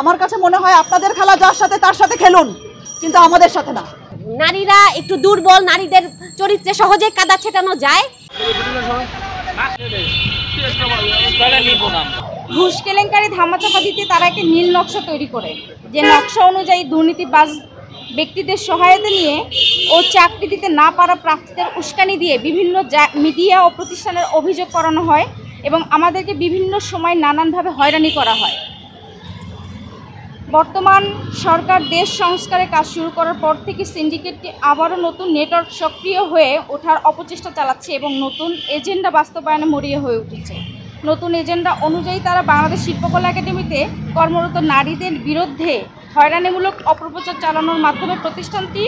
আমার কাছে মনে হয় আপনাদের খেলা যার সাথে তার সাথে খেলুন, কিন্তু আমাদের সাথে না। নারীরা একটু দুর্বল, নারীদের চরিত্রে সহজে কাদা ছেটানো যায়। ঘুষ কেলেঙ্কারি ধামাচাপা দিতে তারা একটা নীল নকশা তৈরি করে, যে নকশা অনুযায়ী দুর্নীতিবাজ ব্যক্তিদের সহায়তা নিয়ে ও চাকরি দিতে না পারা প্রার্থীদের উস্কানি দিয়ে বিভিন্ন মিডিয়া ও প্রতিষ্ঠানের অভিযোগ করানো হয় এবং আমাদেরকে বিভিন্ন সময় নানানভাবে হয়রানি করা হয়। বর্তমান সরকার দেশ সংস্কারের কাজ শুরু করার পর থেকে সিন্ডিকেটটি আবারও নতুন নেটওয়ার্ক সক্রিয় হয়ে ওঠার অপচেষ্টা চালাচ্ছে এবং নতুন এজেন্ডা বাস্তবায়নে মরিয়া হয়ে উঠেছে। নতুন এজেন্ডা অনুযায়ী তারা বাংলাদেশ শিল্পকলা একাডেমিতে কর্মরত নারীদের বিরুদ্ধে হয়রানিমূলক অপপ্রচার চালানোর মাধ্যমে প্রতিষ্ঠানটি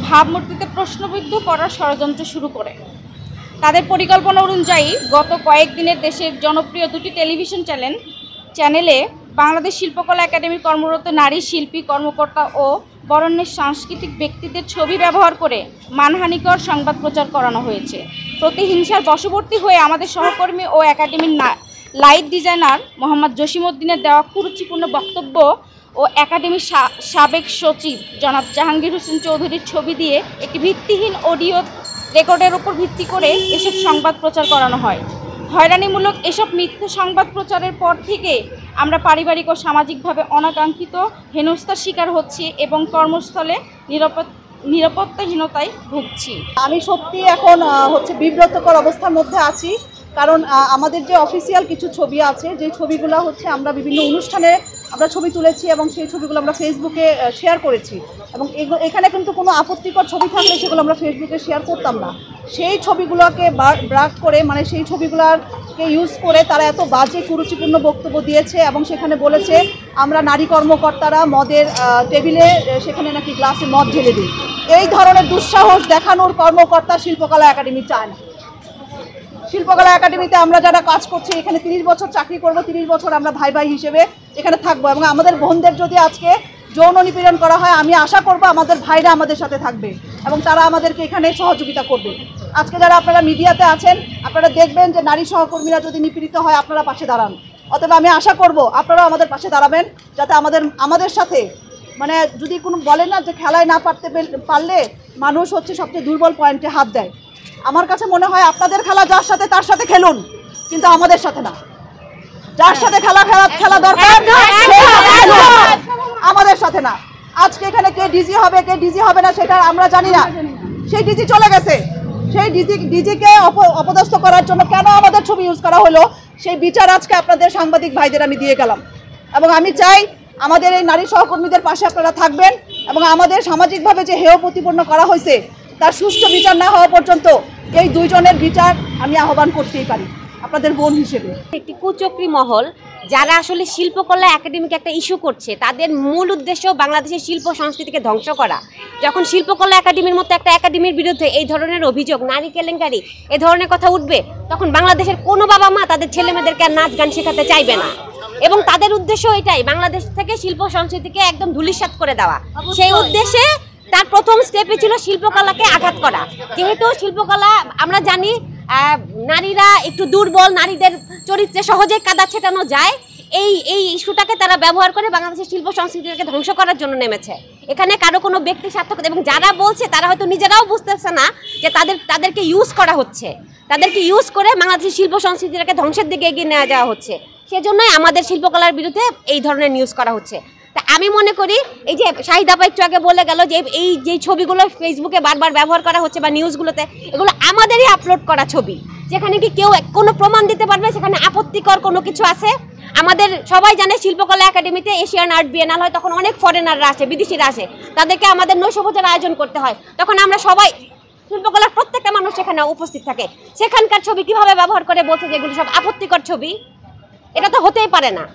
ভাবমূর্তিতে প্রশ্নবিদ্ধ করার ষড়যন্ত্র শুরু করে। তাদের পরিকল্পনা অনুযায়ী গত কয়েকদিনের দেশের জনপ্রিয় দুটি টেলিভিশন চ্যানেলে বাংলাদেশ শিল্পকলা একাডেমির কর্মরত নারী শিল্পী, কর্মকর্তা ও বরেণ্য সাংস্কৃতিক ব্যক্তিদের ছবি ব্যবহার করে মানহানিকর সংবাদ প্রচার করানো হয়েছে। প্রতিহিংসার বশবর্তী হয়ে আমাদের সহকর্মী ও একাডেমির লাইট ডিজাইনার মোহাম্মদ জসিমউদ্দিনের দেওয়া কুরুচিপূর্ণ বক্তব্য ও একাডেমির সাবেক সচিব জনাব জাহাঙ্গীর হোসেন চৌধুরীর ছবি দিয়ে একটি ভিত্তিহীন অডিও রেকর্ডের উপর ভিত্তি করে এসব সংবাদ প্রচার করানো হয়। হয়রানিমূলক এসব মিথ্যা সংবাদ প্রচারের পর থেকে আমরা পারিবারিক ও সামাজিকভাবে অনাকাঙ্ক্ষিত হেনস্থার শিকার হচ্ছি এবং কর্মস্থলে নিরাপত্তাহীনতায় ভুগছি। আমি সত্যি এখন বিব্রতকর অবস্থার মধ্যে আছি, কারণ আমাদের যে অফিসিয়াল কিছু ছবি আছে, যে ছবিগুলো আমরা বিভিন্ন অনুষ্ঠানে আমরা ছবি তুলেছি এবং সেই ছবিগুলো আমরা ফেসবুকে শেয়ার করেছি এবং এখানে কিন্তু কোনো আপত্তিকর ছবি থাকলে সেগুলো আমরা ফেসবুকে শেয়ার করতাম না। সেই ছবিগুলোকে ব্রাক করে, মানে সেই ছবিগুলোকে ইউজ করে তারা এত বাজে কুরুচিপূর্ণ বক্তব্য দিয়েছে এবং সেখানে বলেছে আমরা নারী কর্মকর্তারা মদের টেবিলে সেখানে নাকি গ্লাসে মদ ঢেলে দিই। এই ধরনের দুঃসাহস দেখানোর কর্মকর্তা শিল্পকলা একাডেমি চায় না। শিল্পকলা একাডেমিতে আমরা যারা কাজ করছি, এখানে 30 বছর চাকরি করব, 30 বছর আমরা ভাই ভাই হিসেবে এখানে থাকবো এবং আমাদের বোনদের যদি আজকে যৌন নিপীড়ন করা হয়, আমি আশা করব আমাদের ভাইরা আমাদের সাথে থাকবে এবং তারা আমাদেরকে এখানে সহযোগিতা করবে। আজকে যারা আপনারা মিডিয়াতে আছেন, আপনারা দেখবেন যে নারী সহকর্মীরা যদি নিপীড়িত হয় আপনারা পাশে দাঁড়ান। অতএব আমি আশা করব আপনারাও আমাদের পাশে দাঁড়াবেন, যাতে আমাদের সাথে, মানে যদি কোনো বলে না যে খেলায় না পারলে মানুষ সবচেয়ে দুর্বল পয়েন্টে হাত দেয়। আমার কাছে মনে হয় আপনাদের খেলা যার সাথে তার সাথে খেলুন, কিন্তু আমাদের সাথে না। যার সাথে খেলা দরকার আমাদের সাথে না। আজকে এখানে কে ডিজি হবে কে ডিজি হবে না সেটা আমরা জানি না। সেই ডিজি চলে গেছে। সেই ডিজিকে অপদস্থ করার জন্য কেন আমাদের ছবি ইউজ করা হলো, সেই বিচার আজকে আপনাদের সাংবাদিক ভাইদের আমি দিয়ে গেলাম এবং আমি চাই আমাদের এই নারী সহকর্মীদের পাশে আপনারা থাকবেন এবং আমাদের সামাজিকভাবে যে হেয় প্রতিপন্ন করা হয়েছে তার সুষ্ঠু বিচার না হওয়া পর্যন্ত এই দুইজনের বিচার আমি আহ্বান করতেই পারি আপনাদের বোন হিসেবে। একটি কুচক্রী মহল যারা আসলে শিল্পকলা একাডেমিকে একটা ইস্যু করছে, তাদের মূল উদ্দেশ্য বাংলাদেশের শিল্প সংস্কৃতিকে ধ্বংস করা। যখন শিল্পকলা একাডেমির মতো একটা একাডেমির বিরুদ্ধে এই ধরনের অভিযোগ, নারী কেলেঙ্কারি, এ ধরনের কথা উঠবে, তখন বাংলাদেশের কোনো বাবা মা তাদের ছেলেমেয়েদেরকে আর নাচ গান শেখাতে চাইবে না এবং তাদের উদ্দেশ্য এটাই, বাংলাদেশ থেকে শিল্প সংস্কৃতিকে একদম ধূলিসাৎ করে দেওয়া। সেই উদ্দেশ্যে তার প্রথম স্টেপে ছিল শিল্পকলাকে আঘাত করা। যেহেতু শিল্পকলা আমরা জানি নারীরা একটু দুর্বল, নারীদের চরিত্রে সহজে কাদা ছেটানো যায়, এই ইস্যুটাকে তারা ব্যবহার করে বাংলাদেশের শিল্প সংস্কৃতিকে ধ্বংস করার জন্য নেমেছে। এখানে কারো কোনো ব্যক্তি স্বার্থকতা, এবং যারা বলছে তারা হয়তো নিজেরাও বুঝতেছে না যে তাদেরকে ইউজ করা হচ্ছে, তাদেরকে ইউজ করে বাংলাদেশের শিল্প সংস্কৃতিটাকে ধ্বংসের দিকে এগিয়ে নেওয়া যাওয়া হচ্ছে। সেজন্যই আমাদের শিল্পকলার বিরুদ্ধে এই ধরনের নিউজ করা হচ্ছে। তা আমি মনে করি এই যে শাহিদ আপা একটু আগে বলে গেল যে এই যে ছবিগুলো ফেসবুকে বারবার ব্যবহার করা হচ্ছে বা নিউজগুলোতে, এগুলো আমাদেরই আপলোড করা ছবি, যেখানে কি কেউ কোনো প্রমাণ দিতে পারবে সেখানে আপত্তিকর কোনো কিছু আছে? আমাদের সবাই জানে শিল্পকলা একাডেমিতে এশিয়ান আর্ট বিয়েনাল হয়, তখন অনেক ফরেনাররা আসে, বিদেশিরা আসে, তাদেরকে আমাদের নৈশভোজের আয়োজন করতে হয়। তখন আমরা সবাই শিল্পকলার প্রত্যেকটা মানুষ সেখানে উপস্থিত থাকে। সেখানকার ছবি কিভাবে ব্যবহার করে বলছে যে এগুলো সব আপত্তিকর ছবি? এটা তো হতেই পারে না।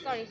সরি